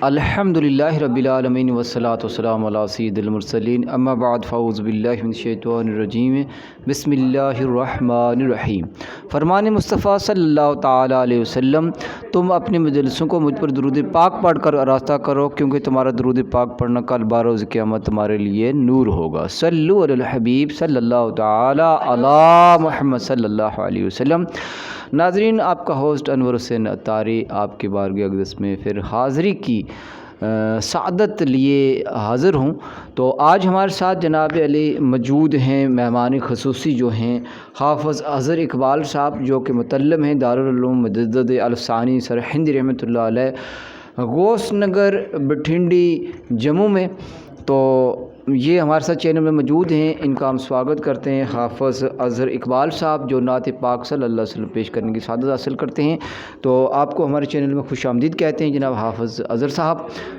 الحمدللہ رب العالمین والصلاة والسلام علی سید المرسلین اما بعد فاعوذ باللہ من الشیطان الرجیم بسم اللہ الرحمن الرحیم۔ فرمان مصطفیٰ صلی اللہ تعالیٰ علیہ وسلم، تم اپنے مجلسوں کو مجھ پر درود پاک پڑھ کر آراستہ کرو، کیونکہ تمہارا درود پاک پڑھنا کل بروز قیامت تمہارے لیے نور ہوگا۔ صلو علی الحبیب صلی اللہ تعالیٰ علی محمد صلی اللہ علیہ وسلم۔ ناظرین، آپ کا ہوسٹ انور حسین اتاری آپ کی بارگاہ اقدس میں پھر حاضری کی سعادت لیے حاضر ہوں۔ تو آج ہمارے ساتھ جناب علی موجود ہیں، مہمان خصوصی جو ہیں حافظ اظہر اقبال صاحب، جو کہ متعلم ہیں دارالعلوم مجدد الثانی سرہند رحمۃ اللہ علیہ، غوث نگر بٹھنڈی جموں میں۔ تو یہ ہمارے ساتھ چینل میں موجود ہیں، ان کا ہم سواگت کرتے ہیں۔ حافظ اظہر اقبال صاحب جو نعت پاک صلی اللہ علیہ وسلم پیش کرنے کی سعادت حاصل کرتے ہیں، تو آپ کو ہمارے چینل میں خوش آمدید کہتے ہیں جناب حافظ اظہر صاحب۔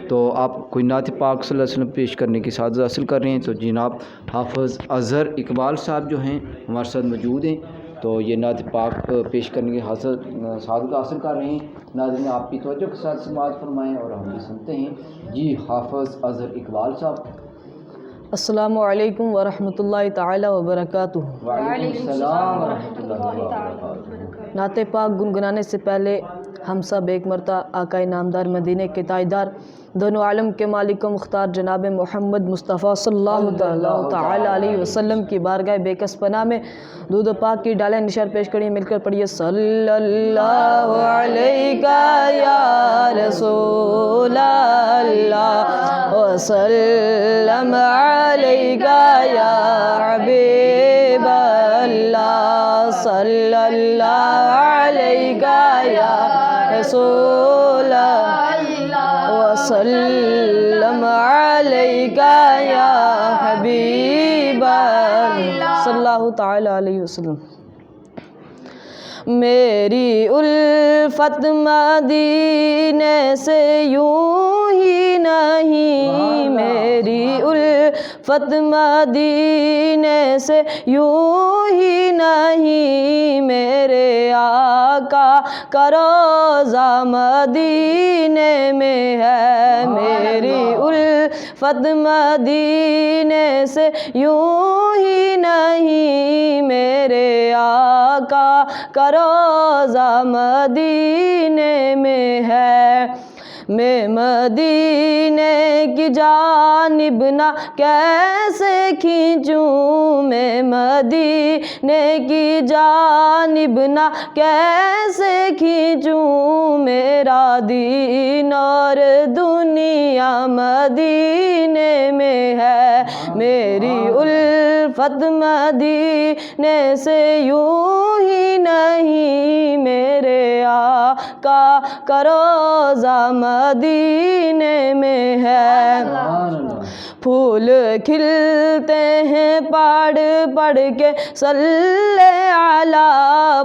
تو آپ کوئی نعت پاک صلی اللہ علیہ وسلم پیش کرنے کی سعادت حاصل کر رہے ہیں، تو جناب حافظ اظہر اقبال صاحب جو ہیں ہمارے ساتھ موجود ہیں، تو یہ نعت پاک پیش کرنے کی سعادت حاصل کر رہے ہیں۔ ناظرین، آپ کی توجہ کے ساتھ سماعت فرمائیں اور ہم بھی سنتے ہیں۔ جی حافظ اظہر اقبال صاحب۔ السلام علیکم ورحمۃ اللہ تعالی وبرکاتہ۔ وعلیکم السلام ورحمۃ اللہ وبرکاتہ۔ نعت پاک گنگنانے سے پہلے ہم سب ایک مرتبہ آقائے نامدار مدینے کے تاجدار دونوں عالم کے مالک و مختار جناب محمد مصطفیٰ صلی اللہ تعالی علیہ وسلم کی بارگاہ بے کس پناہ میں درود پاک کی ڈالیں نشار پیش کریے، مل کر پڑھیے۔ صلی اللہ علیہ یا رسول اللہ وسلم علیہ یا حبیب اللہ، صلی اللہ علیہ یا رسول اللہ وسلم علیہ یا حبیب اللہ، صلی اللہ تعالی علیہ وسلم۔ میری الفت مدینے سے یوں ہی نہیں، میری الفت مدینے سے یوں ہی نہیں، میرے آقا کا روضہ مدینے میں ہے، میری الفت مدینے سے یوں ہی نہیں، میرے آقا کا روضہ مدینے میں ہے۔ میں مدینے کی جانب نہ کیسے کھینچوں، میں مدینے کی جانب نہ کیسے کھینچوں، میرا دین اور دنیا مدینے میں ہے، میری الفت مدینے سے یوں ہی نہیں، میرے آقا کا روضہ مدینے میں ہے۔ پھول کھلتے ہیں پڑھ پڑھ کے صلی علی،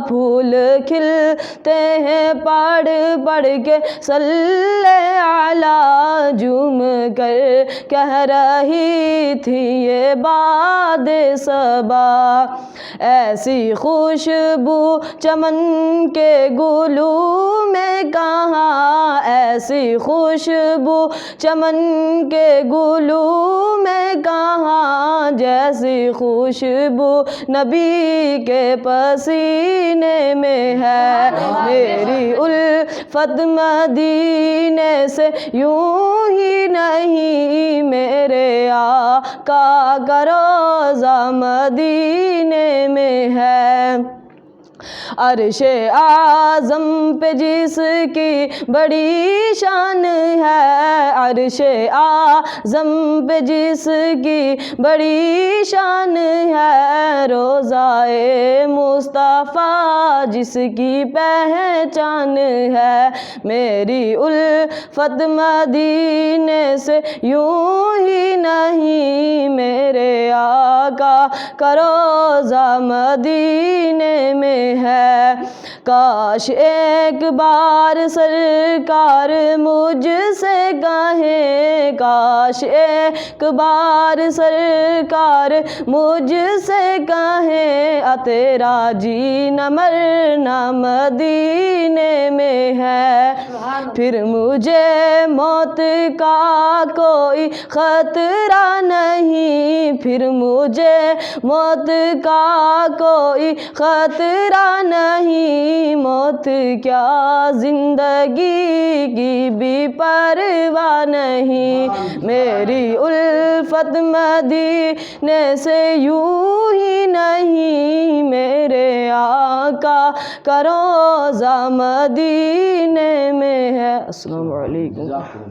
پھول کھلتے ہیں پڑھ پڑھ کے صلی علی، جھوم کر کہہ رہی تھی یہ باد صبا، ایسی خوشبو چمن کے گلوں میں کہاں، ایسی خوشبو چمن کے گلوں میں کہاں، جیسی خوشبو نبی کے پسینے میں ہے، میری الفت مدینے سے یوں ہی نہیں، میرے آقا کا روضہ مدینے میں ہے۔ عرش اعظم پہ جس کی بڑی شان ہے، عرش اعظم پہ جس کی بڑی شان ہے، روضہ مصطفیٰ جس کی پہچان ہے، میری الفت مدینے سے یوں ہی نہیں، میرے آقا کا روضہ مدینے میں ہے۔ کاش ایک بار سرکار مجھ سے کہیں کاش ایک بار سرکار مجھ سے کہیں تیرا جینا مرنا مدینے میں ہے، پھر مجھے موت کا کوئی خطرہ نہیں، پھر مجھے موت کا کوئی خطرہ نہیں، موت کیا زندگی کی بھی پرواہ نہیں، میری الفت مدینے سے یوں ہی نہیں، میرے آقا کا روضہ مدینے میں ہے۔ السلام علیکم۔